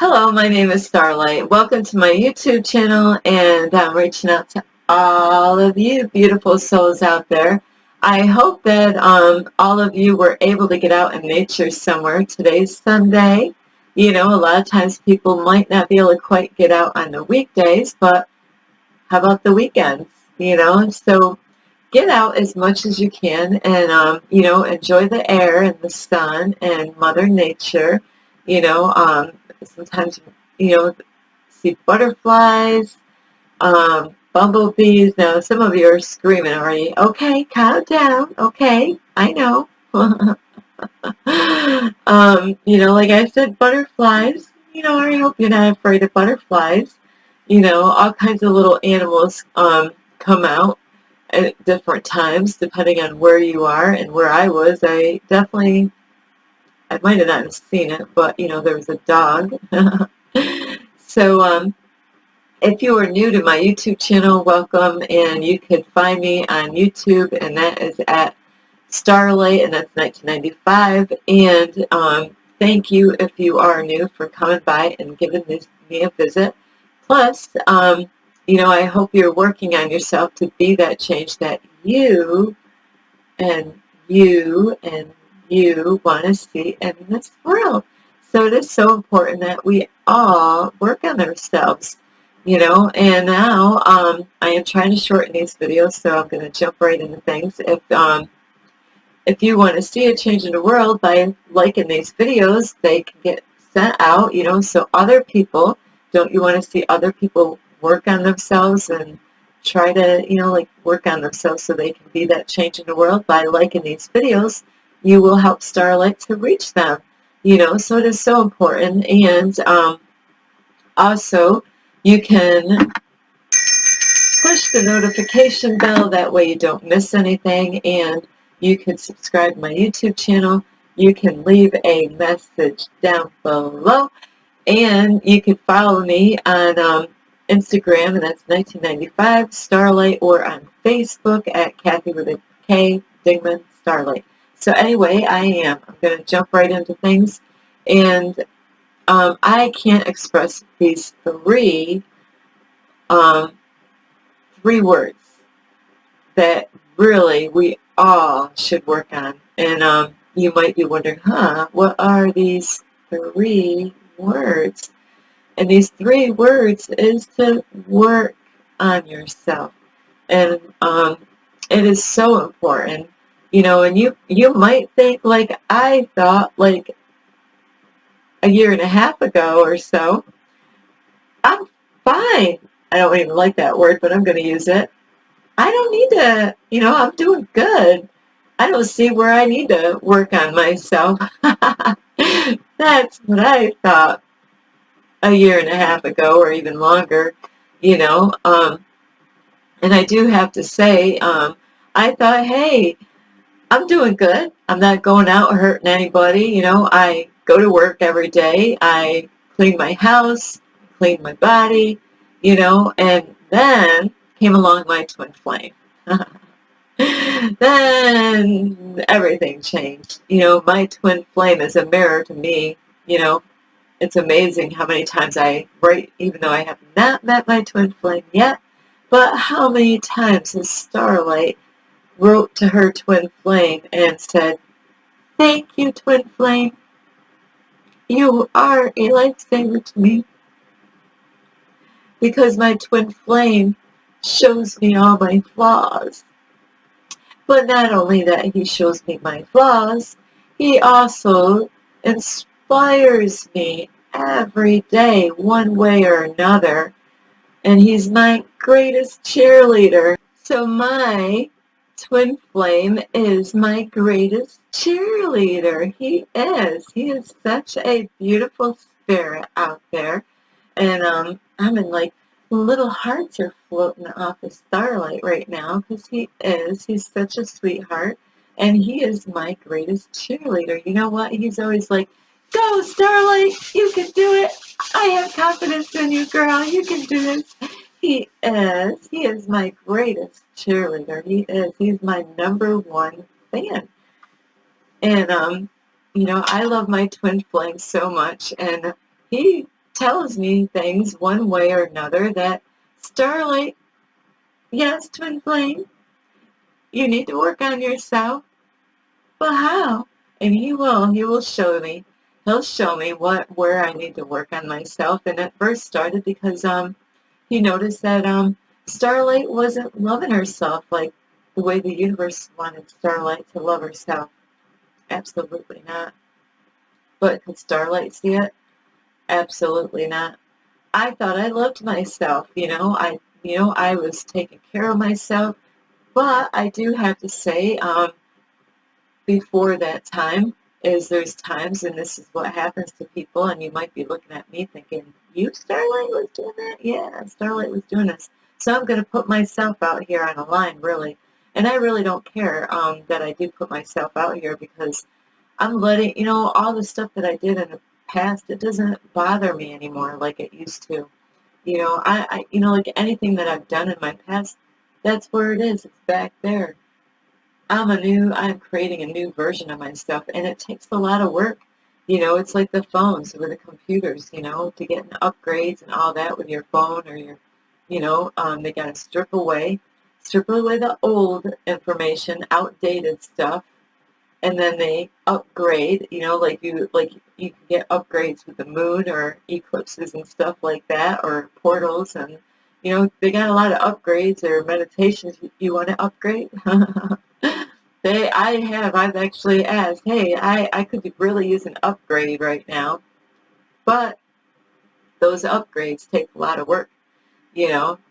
Hello, my name is Starlight. Welcome to my YouTube channel, and I'm reaching out to all of you beautiful souls out there. I hope that all of you were able to get out in nature somewhere. Today's Sunday. You know, a lot of times people might not be able to quite get out on the weekdays, but how about the weekends? So get out as much as you can and, enjoy the air and the sun and Mother Nature. Sometimes, see butterflies, bumblebees. Now, some of you are screaming already. Okay, calm down. Okay, I know. Like I said, butterflies. I hope you're not afraid of butterflies. All kinds of little animals come out at different times, depending on where you are. And where I was, I might have not seen it, but, there was a dog. So, if you are new to my YouTube channel, welcome, and you can find me on YouTube, and that is at Starlight, and that's 1995. And thank you if you are new for coming by and giving me a visit. Plus, I hope you're working on yourself to be that change that you and you and you want to see in this world. So it is so important that we all work on ourselves, and now I am trying to shorten these videos, so I'm going to jump right into things. If you want to see a change in the world by liking these videos, they can get sent out, so other people, don't you want to see other people work on themselves and try to, work on themselves so they can be that change in the world? By liking these videos, you will help Starlight to reach them, so it is so important. And also, you can push the notification bell, that way you don't miss anything, and you can subscribe to my YouTube channel. You can leave a message down below, and you can follow me on Instagram, and that's 1995 Starlight, or on Facebook at Kathy with a K Dingman Starlight. So anyway, I'm going to jump right into things, and I can't express these um, three words that really we all should work on. And you might be wondering, what are these three words? And these three words is to work on yourself. And it is so important, and you might think, like I thought, like a year and a half ago or so, I'm fine. I don't even like that word, but I'm going to use it. I don't need to, I'm doing good. I don't see where I need to work on myself. That's what I thought a year and a half ago, or even longer, you know. And I do have to say, I thought, hey, I'm doing good. I'm not going out hurting anybody. I go to work every day. I clean my house, clean my body, and then came along my twin flame. Then everything changed. My twin flame is a mirror to me. It's amazing how many times I write, even though I have not met my twin flame yet, but how many times has Starlight wrote to her twin flame and said, "Thank you, twin flame. You are a lifesaver to me." Because my twin flame shows me all my flaws. But not only that he shows me my flaws, he also inspires me every day, one way or another. And he's my greatest cheerleader. So my twin flame is my greatest cheerleader. He is. He is such a beautiful spirit out there. And I'm in, like, little hearts are floating off of Starlight right now, because he's such a sweetheart, and he is my greatest cheerleader. You know what? He's always like, "Go, Starlight, you can do it. I have confidence in you, girl. You can do this." He is my greatest cheerleader. He's my number one fan. And I love my twin flame so much, and he tells me things one way or another that Starlight, yes, twin flame, you need to work on yourself. But how? And he will show me. He'll show me where I need to work on myself. And it first started because he noticed that Starlight wasn't loving herself like the way the universe wanted Starlight to love herself. Absolutely not. But could Starlight see it? Absolutely not. I thought I loved myself, I was taking care of myself, but I do have to say, before that time, is there's times, and this is what happens to people, and you might be looking at me thinking, you, Starlight, was doing that? Yeah, Starlight was doing this. So I'm going to put myself out here on a line, really. And I really don't care that I do put myself out here because I'm letting, all the stuff that I did in the past, it doesn't bother me anymore like it used to. Like anything that I've done in my past, that's where it is. It's back there. I'm creating a new version of myself, and it takes a lot of work. It's like the phones or the computers, to get upgrades and all that with your phone or they got to strip away the old information, outdated stuff, and then they upgrade, like you can get upgrades with the moon or eclipses and stuff like that, or portals, and they got a lot of upgrades or meditations. You want to upgrade? I've actually asked, hey, I could really use an upgrade right now, but those upgrades take a lot of work,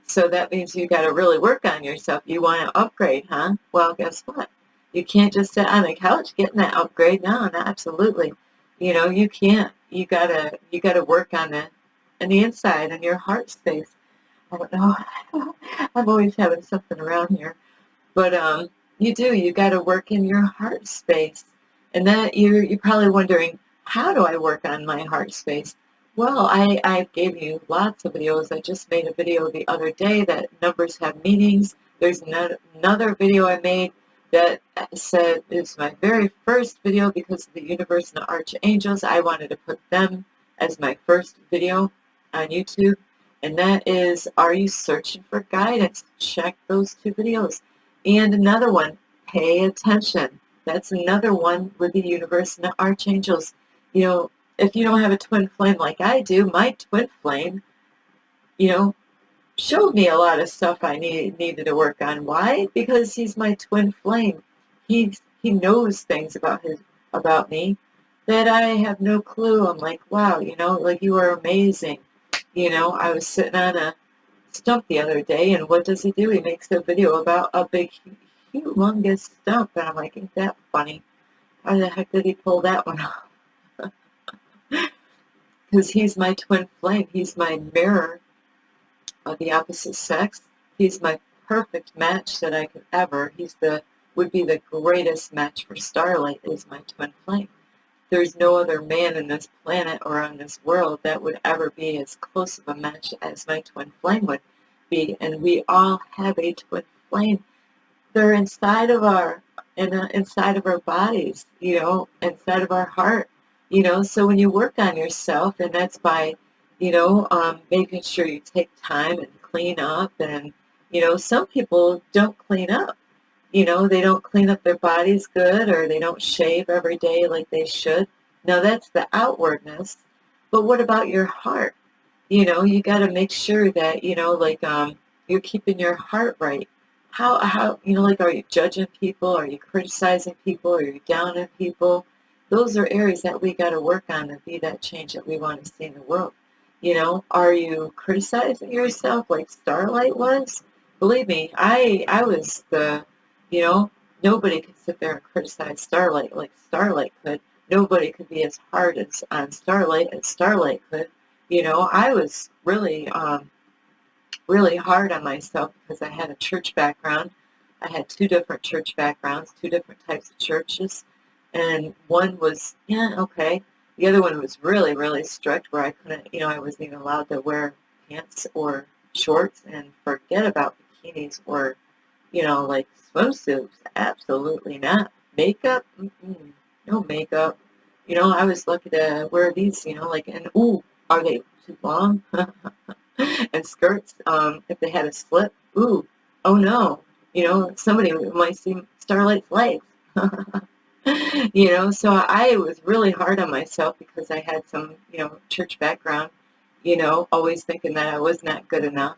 so that means you got to really work on yourself. You want to upgrade, huh? Well, guess what? You can't just sit on the couch getting that upgrade. No, not absolutely. You can't. You gotta work on the inside and your heart space. I don't know. I'm always having something around here. But you do. You got to work in your heart space, and that you're probably wondering, how do I work on my heart space? Well, I gave you lots of videos. I just made a video the other day that numbers have meanings. There's another video I made that said it's my very first video because of the universe and the archangels. I wanted to put them as my first video on YouTube, and that is, are you searching for guidance? Check those two videos. And another one, pay attention. That's another one with the universe and the archangels. If you don't have a twin flame like I do, my twin flame, you know, showed me a lot of stuff I needed to work on. Why? Because he's my twin flame. He knows things about me that I have no clue. I'm like, wow, like you are amazing. I was sitting on a stump the other day, and what does he do? He makes a video about a big, humongous stump, and I'm like, ain't that funny? How the heck did he pull that one off? Because he's my twin flame. He's my mirror of the opposite sex. He's my perfect match that I could ever. Would be the greatest match for Starlight, is my twin flame. There's no other man in this planet or on this world that would ever be as close of a match as my twin flame would be. And we all have a twin flame. They're inside of our bodies, inside of our heart, So when you work on yourself, and that's by, making sure you take time and clean up, and some people don't clean up. They don't clean up their bodies good, or they don't shave every day like they should. Now that's the outwardness, but what about your heart? You got to make sure that, you're keeping your heart right. How, like, are you judging people? Are you criticizing people? Are you down on people? Those are areas that we got to work on to be that change that we want to see in the world. Are you criticizing yourself like Starlight was? Believe me, I was nobody could sit there and criticize Starlight like Starlight could. Nobody could be as hard on Starlight as Starlight could. I was really hard on myself because I had a church background. I had two different church backgrounds, two different types of churches, and one was, yeah, okay. The other one was really, really strict, where I couldn't, I wasn't even allowed to wear pants or shorts, and forget about bikinis or, like swimsuits. Absolutely not. Makeup? No makeup. I was lucky to wear these, and ooh, are they too long. And skirts, if they had a slip, ooh, oh no, somebody might see Starlight's legs. So I was really hard on myself because I had some, church background, always thinking that I was not good enough,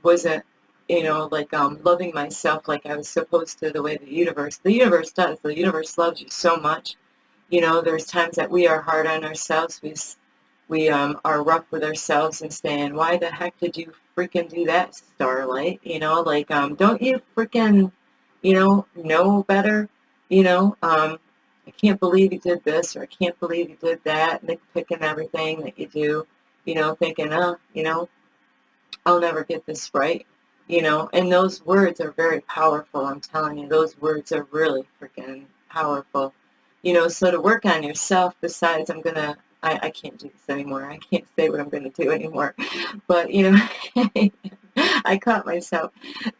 wasn't, like loving myself like I was supposed to, the way the universe does. The universe loves you so much. There's times that we are hard on ourselves. We are rough with ourselves and saying, why the heck did you freaking do that, Starlight? Don't you freaking, know better? I can't believe you did this, or I can't believe you did that, nitpicking everything that you do, thinking, I'll never get this right, and those words are very powerful. I'm telling you, those words are really freaking powerful. So to work on yourself, besides I can't do this anymore. I can't say what I'm going to do anymore. But, I caught myself.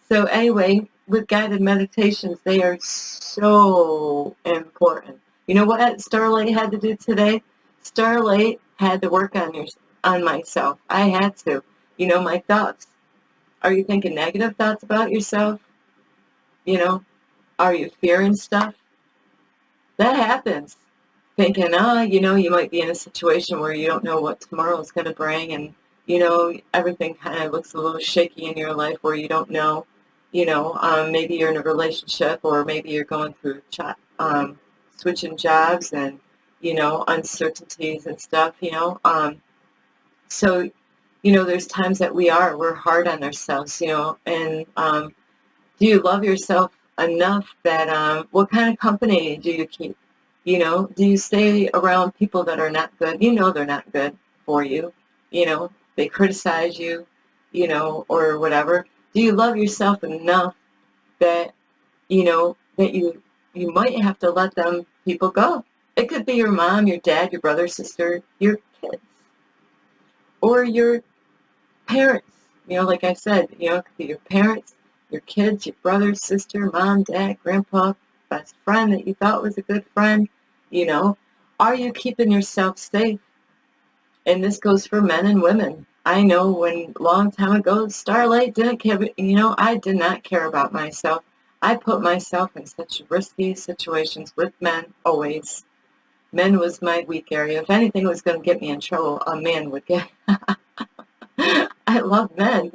So anyway, with guided meditations, they are so important. You know what Starlight had to do today? Starlight had to work on myself. I had to. My thoughts. Are you thinking negative thoughts about yourself? Are you fearing stuff? That happens. Thinking, you might be in a situation where you don't know what tomorrow is going to bring, and, everything kind of looks a little shaky in your life where you don't know, maybe you're in a relationship, or maybe you're going through switching jobs and, uncertainties and stuff, So, there's times that we're hard on ourselves, and do you love yourself enough that, what kind of company do you keep? Do you stay around people that are not good? They're not good for you. They criticize you, or whatever. Do you love yourself enough that, that you might have to let them people go? It could be your mom, your dad, your brother, sister, your kids, or your parents. Like I said, it could be your parents, your kids, your brother, sister, mom, dad, grandpa, best friend that you thought was a good friend. Are you keeping yourself safe? And this goes for men and women. I know when long time ago, Starlight didn't care, I did not care about myself. I put myself in such risky situations with men always. Men was my weak area. If anything was going to get me in trouble, a man would get. I love men,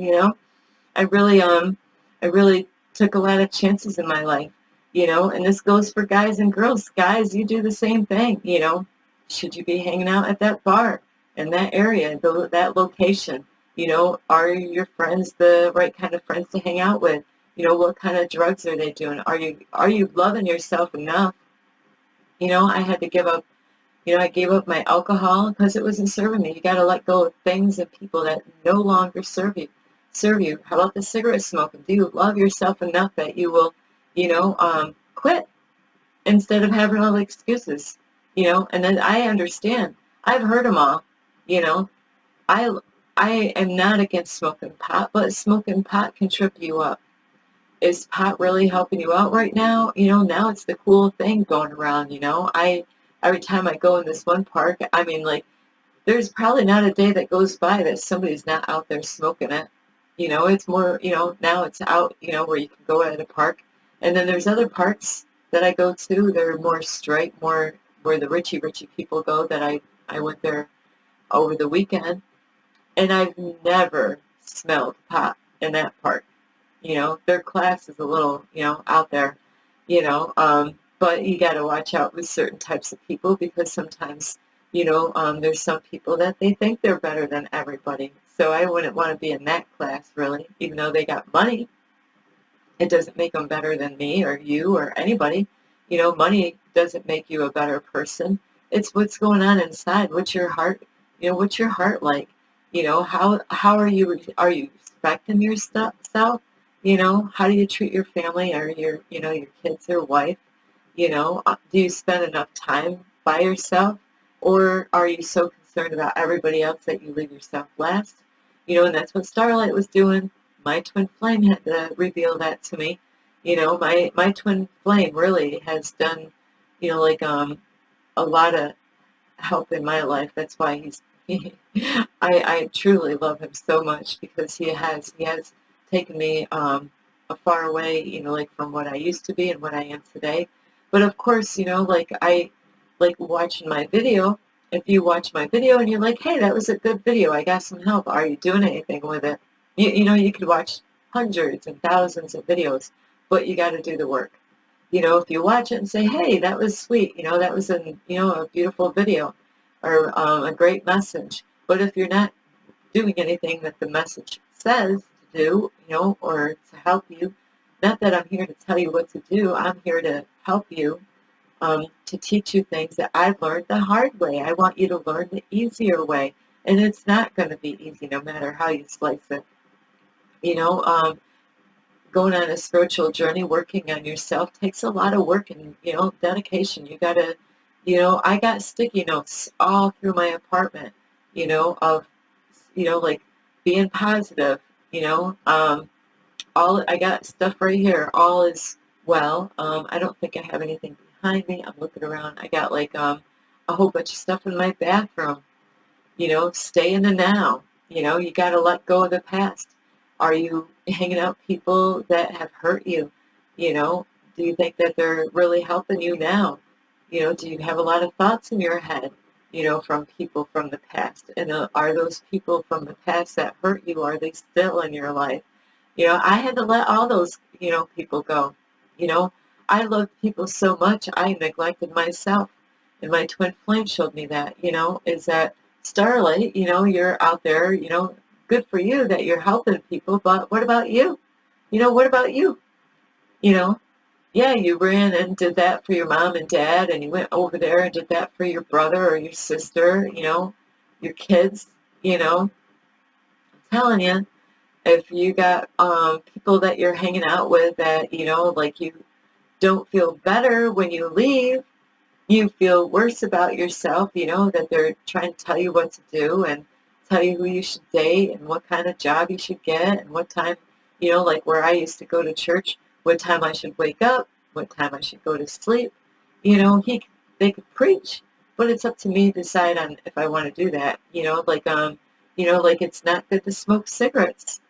I really took a lot of chances in my life, and this goes for guys and girls. Guys, you do the same thing, Should you be hanging out at that bar, in that area, that location? Are your friends the right kind of friends to hang out with? What kind of drugs are they doing? Are you loving yourself enough? I had to give up. I gave up my alcohol because it wasn't serving me. You got to let go of things and people that no longer serve you. How about the cigarette smoking? Do you love yourself enough that you will, quit instead of having all the excuses? And then I understand. I've heard them all. I I am not against smoking pot, but smoking pot can trip you up. Is pot really helping you out right now? Now it's the cool thing going around, every time I go in this one park, there's probably not a day that goes by that somebody's not out there smoking it. It's more, now it's out, where you can go at a park. And then there's other parks that I go to. They're more straight, more where the richy people go, that I went there over the weekend. And I've never smelled pot in that park. Their class is a little, out there, but you got to watch out with certain types of people, because sometimes, there's some people that they think they're better than everybody. So I wouldn't want to be in that class, really, even though they got money. It doesn't make them better than me or you or anybody. Money doesn't make you a better person. It's what's going on inside. What's your heart, what's your heart like? How are you respecting yourself? How do you treat your family, or your kids or wife? Do you spend enough time by yourself, or are you so concerned about everybody else that you leave yourself last? And that's what Starlight was doing. My twin flame had to reveal that to me. My twin flame really has done, a lot of help in my life. That's why I truly love him so much because he has taken me a far away, like from what I used to be and what I am today. But of course, like I like watching my video. If you watch my video and you're like, hey, that was a good video, I got some help. Are you doing anything with it? You could watch hundreds and thousands of videos, but you got to do the work. If you watch it and say, hey, that was sweet, that was a beautiful video or a great message. But if you're not doing anything that the message says to do, or to help you, not that I'm here to tell you what to do, I'm here to help you, to teach you things that I've learned the hard way. I want you to learn the easier way. And it's not going to be easy no matter how you slice it. You know, um, Going on a spiritual journey, working on yourself takes a lot of work and, dedication. You gotta, I got sticky notes all through my apartment, of, like being positive, I got stuff right here. All is well. I don't think I have anything behind me. I'm looking around. I got like, a whole bunch of stuff in my bathroom. Stay in the now. You got to let go of the past. Are you hanging out with people that have hurt you? Do you think that they're really helping you now? Do you have a lot of thoughts in your head, from people from the past? And are those people from the past that hurt you, are they still in your life? I had to let all those, people go. You know, I loved people so much, I neglected myself. And my twin flame showed me that, is that Starlight, you're out there, good for you that you're helping people, but what about you? What about you? You know, yeah, you ran and did that for your mom and dad, and you went over there and did that for your brother or your sister, your kids, I'm telling you, if you got people that you're hanging out with that, like you don't feel better when you leave, you feel worse about yourself, that they're trying to tell you what to do and tell you who you should date and what kind of job you should get and what time, like where I used to go to church, what time I should wake up, what time I should go to sleep. They could preach, but it's up to me to decide on if I want to do that. Like it's not good to smoke cigarettes.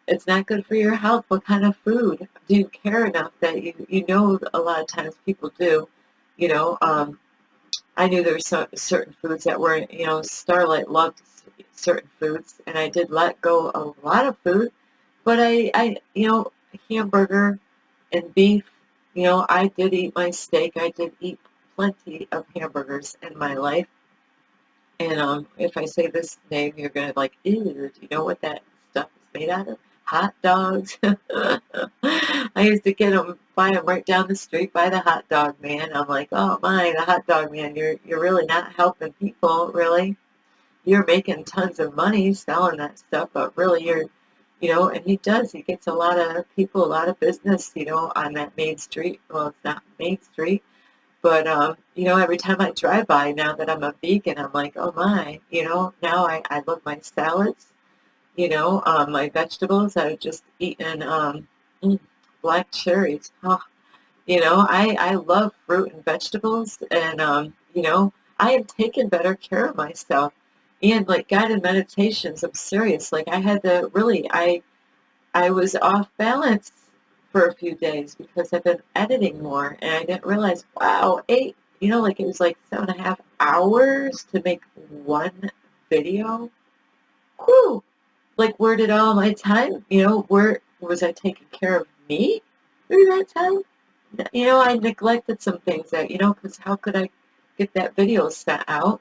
It's not good for your health. What kind of food? Do you care enough that a lot of times people do, you know, um, I knew there were certain foods that were, Starlight loved certain foods, and I did let go of a lot of food, but hamburger and beef, I did eat my steak. I did eat plenty of hamburgers in my life. And if I say this name, you're going to like, ew, do you know what that stuff is made out of? Hot dogs. I used to buy them right down the street by the hot dog man. I'm like, oh my, the hot dog man, you're really not helping people, really. You're making tons of money selling that stuff, but really and he gets a lot of people, a lot of business, on that main street. Well, it's not Main Street, but, every time I drive by, now that I'm a vegan, I'm like, oh my, now I love my salads, my vegetables. I've just eaten mm, black cherries. Oh, I love fruit and vegetables, and, I have taken better care of myself. And like guided meditations, I'm serious. Like I had to really, I was off balance for a few days because I've been editing more and I didn't realize, wow, like it was like 7.5 hours to make one video. Whew! Like where did all my time, where was I taking care of me through that time? I neglected some things that, because how could I get that video sent out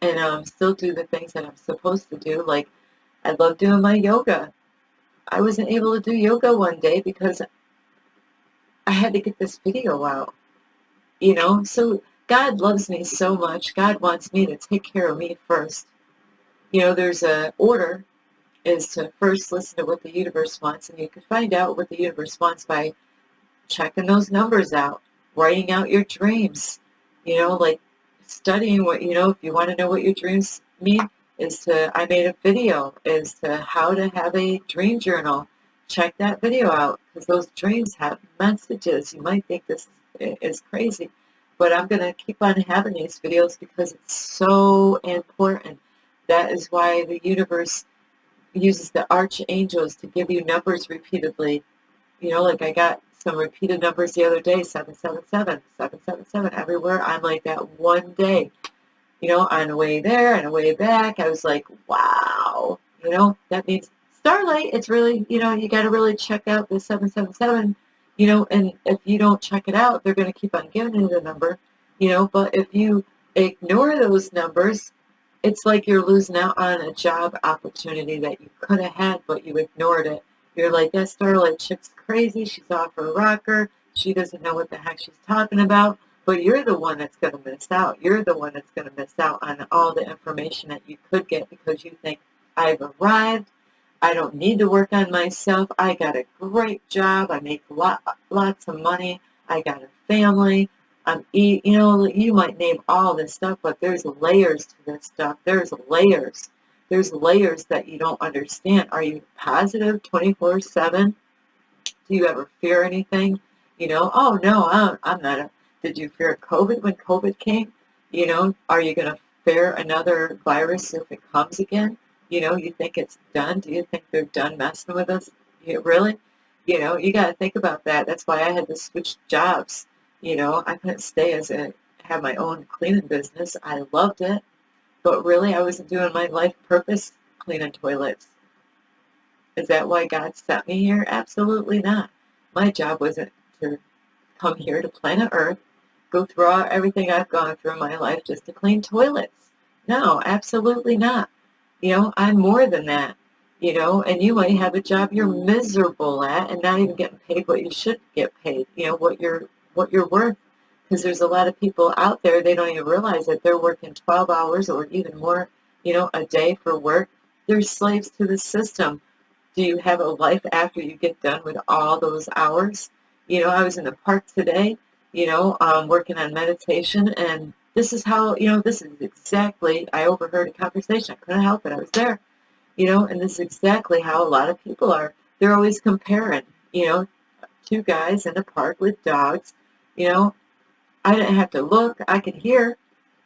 and still do the things that I'm supposed to do? Like I love doing my yoga. I wasn't able to do yoga one day because I had to get this video out, So God loves me so much. God wants me to take care of me first. There's a order is to first listen to what the universe wants, and you can find out what the universe wants by checking those numbers out, writing out your dreams, like studying what, if you want to know what your dreams mean, I made a video as to how to have a dream journal. Check that video out because those dreams have messages. You might think this is crazy, but I'm going to keep on having these videos because it's so important. That is why the universe uses the archangels to give you numbers repeatedly. Like I got some repeated numbers the other day, 777, 777, everywhere. I'm like that one day, on the way there and the way back. I was like, wow, that means Starlight. It's really, you got to really check out the 777, and if you don't check it out, they're going to keep on giving you the number, but if you ignore those numbers, it's like you're losing out on a job opportunity that you could have had, but you ignored it. You're like, that Starlight chick's crazy. She's off her rocker. She doesn't know what the heck she's talking about. But you're the one that's going to miss out. You're the one that's going to miss out on all the information that you could get because you think, I've arrived. I don't need to work on myself. I got a great job. I make lots of money. I got a family. You might name all this stuff, but there's layers to this stuff. There's layers. There's layers that you don't understand. Are you positive 24/7? Do you ever fear anything? Oh no, I'm not. Did you fear COVID when COVID came? Are you going to fear another virus if it comes again? You think it's done? Do you think they're done messing with us? Really? You got to think about that. That's why I had to switch jobs. I couldn't stay have my own cleaning business. I loved it, but really I wasn't doing my life purpose cleaning toilets. Is that why God sent me here? Absolutely not. My job wasn't to come here to planet Earth, go through everything I've gone through in my life just to clean toilets. No, absolutely not. I'm more than that. And you might have a job you're miserable at and not even getting paid what you should get paid, what you're worth. Because there's a lot of people out there, they don't even realize that they're working 12 hours or even more, a day for work. They're slaves to the system. Do you have a life after you get done with all those hours? I was in the park today, working on meditation, and this is how, this is exactly, I overheard a conversation. I couldn't help it. I was there, and this is exactly how a lot of people are. They're always comparing, two guys in a park with dogs. I didn't have to look. I could hear,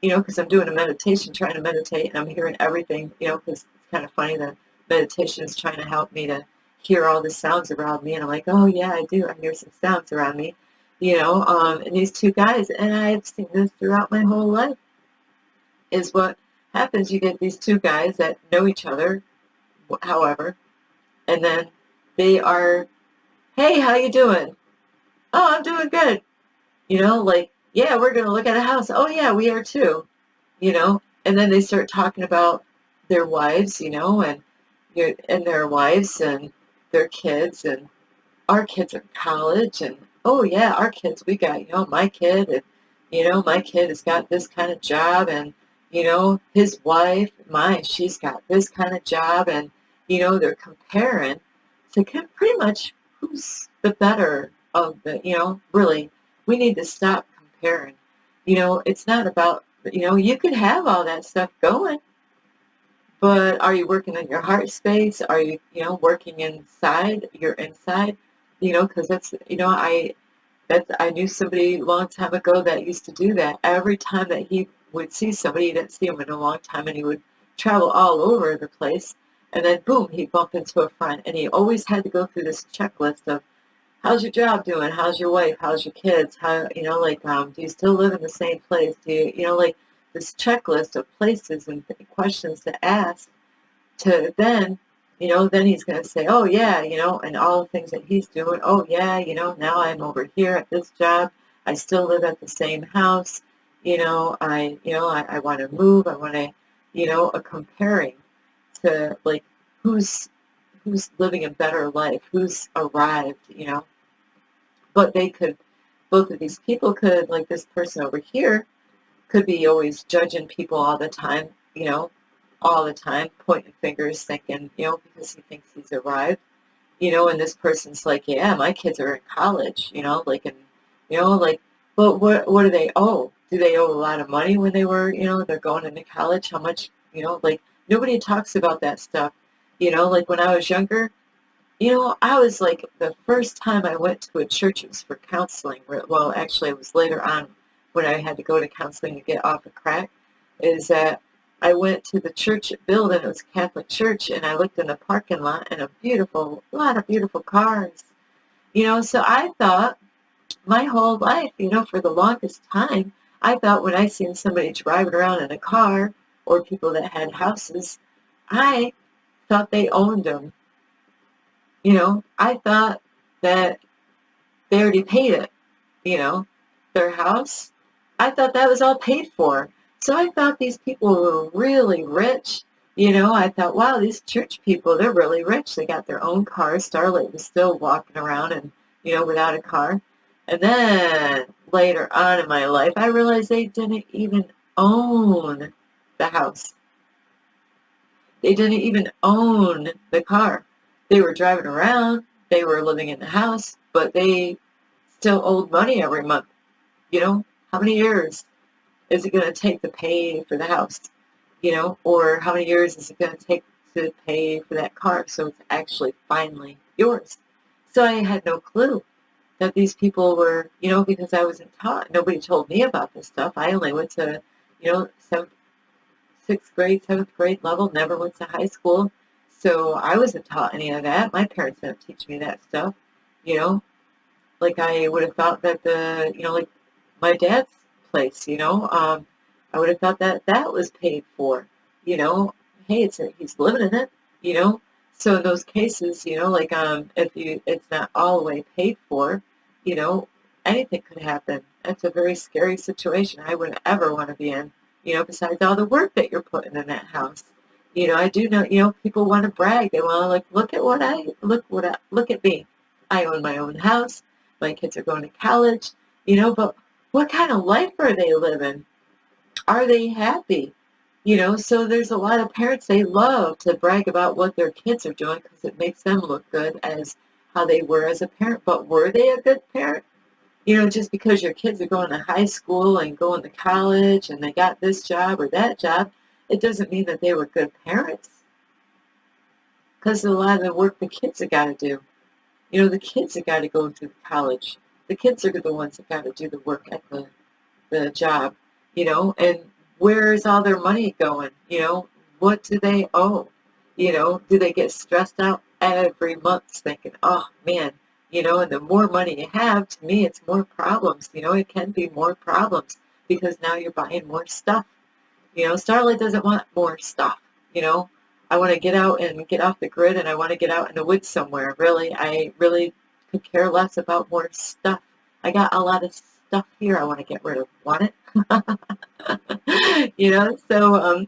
because I'm doing a meditation, trying to meditate, and I'm hearing everything, because it's kind of funny that meditation is trying to help me to hear all the sounds around me. And I'm like, oh, yeah, I do. I hear some sounds around me, and these two guys, and I've seen this throughout my whole life, is what happens. You get these two guys that know each other, however, and then they are, hey, how you doing? Oh, I'm doing good. Like, yeah, we're going to look at a house. Oh, yeah, we are too, and then they start talking about their wives, and their wives and their kids, and our kids are in college, and oh, yeah, our kids, we got, my kid, and, my kid has got this kind of job, and, his wife, she's got this kind of job, and, they're comparing to pretty much who's the better of the, really, we need to stop comparing. It's not about, you could have all that stuff going, but are you working on your heart space? Are you, working inside, your inside? Because I knew somebody a long time ago that used to do that. Every time that he would see somebody, he didn't see him in a long time, and he would travel all over the place, and then boom, he'd bump into a friend, and he always had to go through this checklist of, how's your job doing? How's your wife? How's your kids? How, do you still live in the same place? Do you, this checklist of places and questions to ask to then he's going to say, oh yeah, and all the things that he's doing. Oh yeah, now I'm over here at this job. I still live at the same house. I want to move. I want to, a comparing to like who's living a better life, who's arrived, but both of these people could, like this person over here, could be always judging people all the time, all the time, pointing fingers, thinking, because he thinks he's arrived, and this person's like, yeah, my kids are in college, but what do they owe? Do they owe a lot of money when they're going into college? How much, nobody talks about that stuff, like when I was younger, I was like, the first time I went to a church, it was for counseling. Well, actually, it was later on when I had to go to counseling to get off of crack, is that I went to the church building, it was a Catholic church, and I looked in the parking lot and lot of beautiful cars. So I thought my whole life, for the longest time, I thought when I seen somebody driving around in a car or people that had houses, I thought they owned them. I thought that they already paid it, their house. I thought that was all paid for. So I thought these people were really rich. I thought, wow, these church people, they're really rich. They got their own cars. Starlight was still walking around and, without a car. And then later on in my life, I realized they didn't even own the house. They didn't even own the car. They were driving around. They were living in the house, but they still owed money every month. How many years is it going to take to pay for the house? Or how many years is it going to take to pay for that car so it's actually finally yours? So I had no clue that these people were, because I wasn't taught. Nobody told me about this stuff. I only went to, sixth grade, seventh grade level, never went to high school. So I wasn't taught any of that. My parents didn't teach me that stuff. Like I would have thought that like my dad's place, I would have thought that that was paid for, hey, he's living in it, So in those cases, like it's not all the way paid for, you know, anything could happen. That's a very scary situation I wouldn't ever want to be in, besides all the work that you're putting in that house. I do know, people want to brag. They want to like, look at me. I own my own house. My kids are going to college, but what kind of life are they living? Are they happy? So there's a lot of parents, they love to brag about what their kids are doing because it makes them look good as how they were as a parent. But were they a good parent? Just because your kids are going to high school and going to college and they got this job or that job, it doesn't mean that they were good parents. Because a lot of the work the kids have got to do. The kids have got to go to college. The kids are the ones that got to do the work at the job, and where is all their money going? What do they owe? Do they get stressed out every month thinking, oh man, and the more money you have, to me, it's more problems. It can be more problems because now you're buying more stuff. Starlight doesn't want more stuff. I want to get out and get off the grid and I want to get out in the woods somewhere. Really, I really could care less about more stuff. I got a lot of stuff here I want to get rid of. Want it? So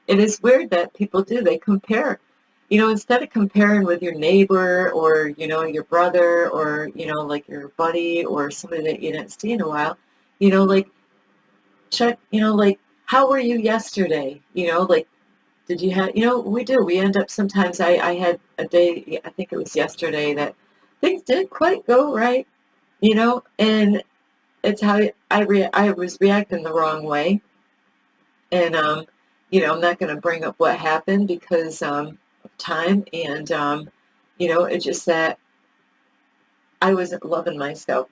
it is weird that people do. They compare. Instead of comparing with your neighbor or, your brother or, like your buddy or somebody that you didn't see in a while, like check, like how were you yesterday? Like did you have, we do. We end up sometimes, I had a day, I think it was yesterday, that things didn't quite go right, and it's how I was reacting the wrong way. And, I'm not going to bring up what happened because of time. And, it's just that I wasn't loving myself.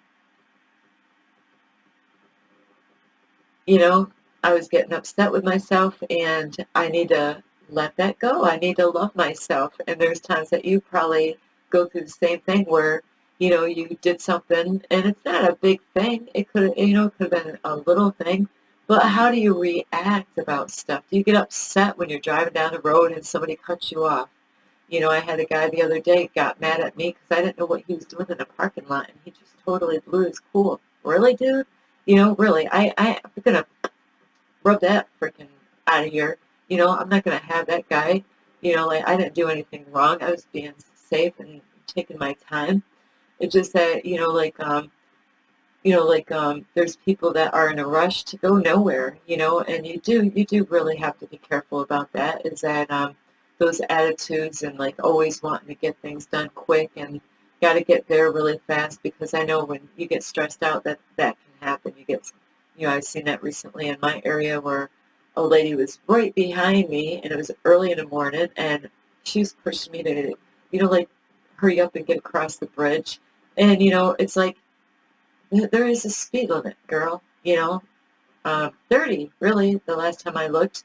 I was getting upset with myself and I need to let that go. I need to love myself. And there's times that you probably go through the same thing where, you did something and it's not a big thing. It could, it could have been a little thing. But how do you react about stuff? Do you get upset when you're driving down the road and somebody cuts you off? I had a guy the other day got mad at me because I didn't know what he was doing in the parking lot and he just totally blew his cool. Really, dude? Really, I'm going to rub that freaking out of here. I'm not going to have that guy. Like I didn't do anything wrong. I was being safe and taking my time. It's just that, there's people that are in a rush to go nowhere, and you do really have to be careful about that, is that, those attitudes and like always wanting to get things done quick and got to get there really fast because I know when you get stressed out that can happen. I've seen that recently in my area where a lady was right behind me and it was early in the morning and she was pushing me to, like hurry up and get across the bridge. And, it's like, there is a speed limit, girl, 30, really, the last time I looked.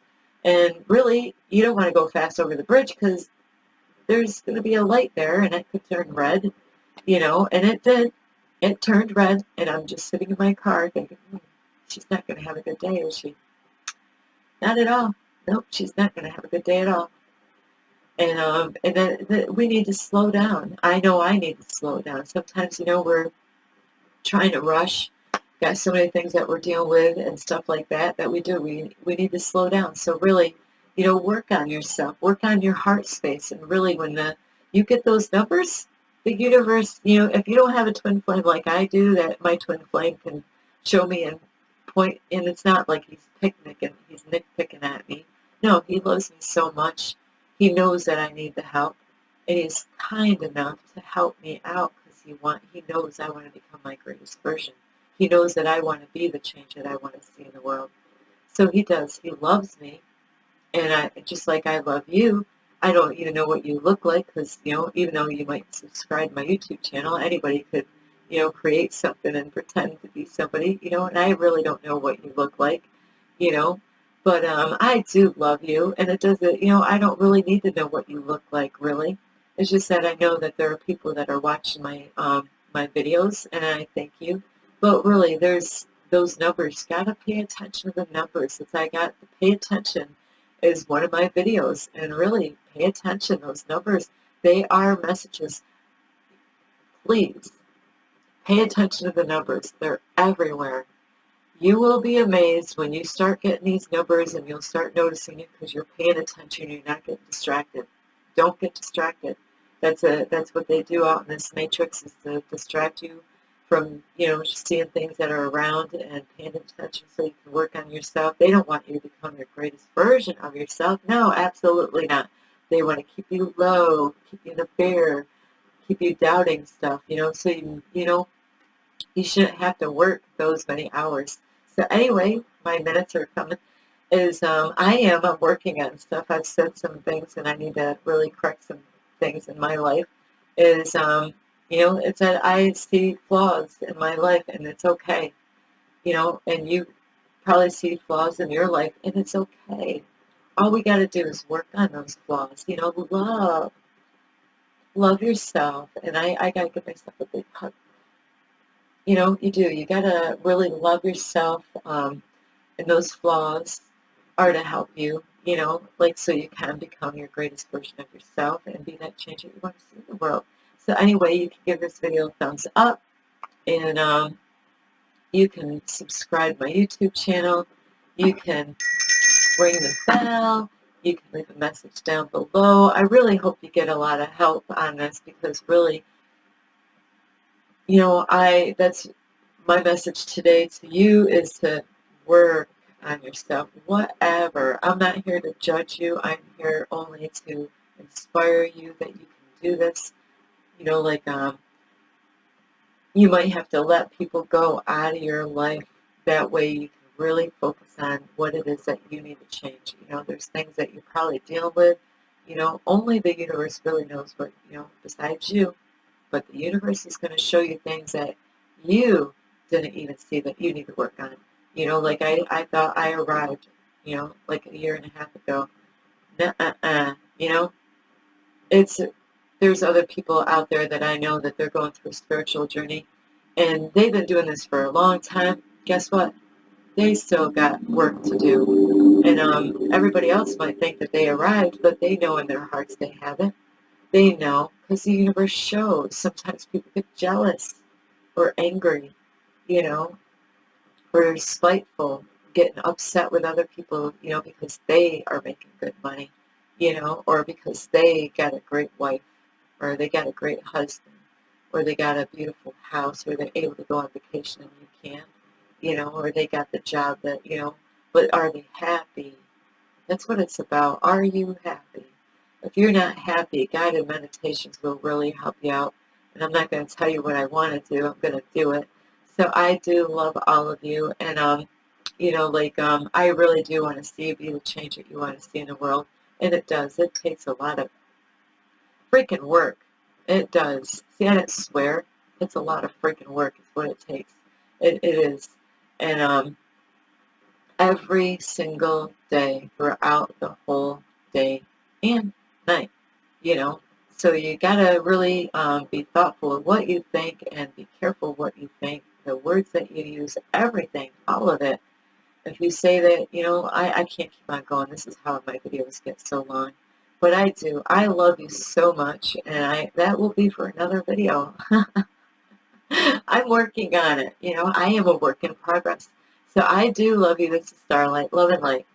And really, you don't want to go fast over the bridge because there's going to be a light there and it could turn red, and it did. It turned red, and I'm just sitting in my car thinking, she's not going to have a good day, is she? Not at all. Nope, she's not going to have a good day at all. And then we need to slow down. I know I need to slow down. Sometimes, we're trying to rush, got so many things that we're dealing with and stuff like that we do. We need to slow down. So really, work on yourself, work on your heart space, and really when you get those numbers, the universe, if you don't have a twin flame like I do, that my twin flame can show me and point, and it's not like he's nitpicking at me. No, he loves me so much. He knows that I need the help, and he's kind enough to help me out because he knows I want to become my greatest version. He knows that I want to be the change that I want to see in the world. So he does. He loves me, and just like I love you. I don't even know what you look like because, even though you might subscribe to my YouTube channel, anybody could, create something and pretend to be somebody, and I really don't know what you look like, you know, but I do love you, and it doesn't, I don't really need to know what you look like, really. It's just that I know that there are people that are watching my videos, and I thank you. But really, there's those numbers. Gotta pay attention to the numbers. It's I got to pay attention is one of my videos, and really pay attention. Those numbers, they are messages. Please pay attention to the numbers. They're everywhere. You will be amazed when you start getting these numbers, and you'll start noticing it because you're paying attention. You're not getting distracted. Don't get distracted. That's what they do out in this matrix, is to distract you from seeing things that are around and paying attention so you can work on yourself. They don't want you to become your greatest version of yourself. No, absolutely not. They want to keep you low, keep you in a fear, keep you doubting stuff. So you shouldn't have to work those many hours. So anyway, my minutes are coming. I'm working on stuff. I've said some things, and I need to really correct some things in my life. It's that I see flaws in my life, and it's okay. And you probably see flaws in your life, and it's okay. All we got to do is work on those flaws. Love yourself, and I got to give myself a big hug. You do. You got to really love yourself, and those flaws are to help you, so you can become your greatest version of yourself and be that change that you want to see in the world. So anyway, you can give this video a thumbs up, and you can subscribe to my YouTube channel. You can ring the bell. You can leave a message down below. I really hope you get a lot of help on this, because really, that's my message today to you, is to work on yourself, whatever. I'm not here to judge you. I'm here only to inspire you that you can do this. You might have to let people go out of your life. That way you can really focus on what it is that you need to change. There's things that you probably deal with. Only the universe really knows what, besides you. But the universe is going to show you things that you didn't even see that you need to work on. Like I thought I arrived, like a year and a half ago. Nuh-uh-uh. It's there's other people out there that I know that they're going through a spiritual journey, and they've been doing this for a long time. Guess what? They still got work to do. And everybody else might think that they arrived, but they know in their hearts they haven't. They know, because the universe shows. Sometimes people get jealous or angry, you know, or spiteful, getting upset with other people, because they are making good money, or because they got a great wife, or they got a great husband, or they got a beautiful house, or they're able to go on vacation and you can't, or they got the job that, but are they happy? That's what it's about. Are you happy? If you're not happy, guided meditations will really help you out. And I'm not going to tell you what I want to do. I'm going to do it. So I do love all of you. And, I really do want to see you be the change that you want to see in the world. And it does. It takes a lot of freaking work. It does. See, I didn't swear. It's a lot of freaking work is what it takes. It is. And, every single day throughout the whole day and night, you know. So you gotta really be thoughtful of what you think and be careful what you think, the words that you use, everything, all of it. If you say that, I can't keep on going, this is how my videos get so long. But I do. I love you so much, and that will be for another video. I'm working on it. I am a work in progress. So I do love you. This is Starlight. Love and light.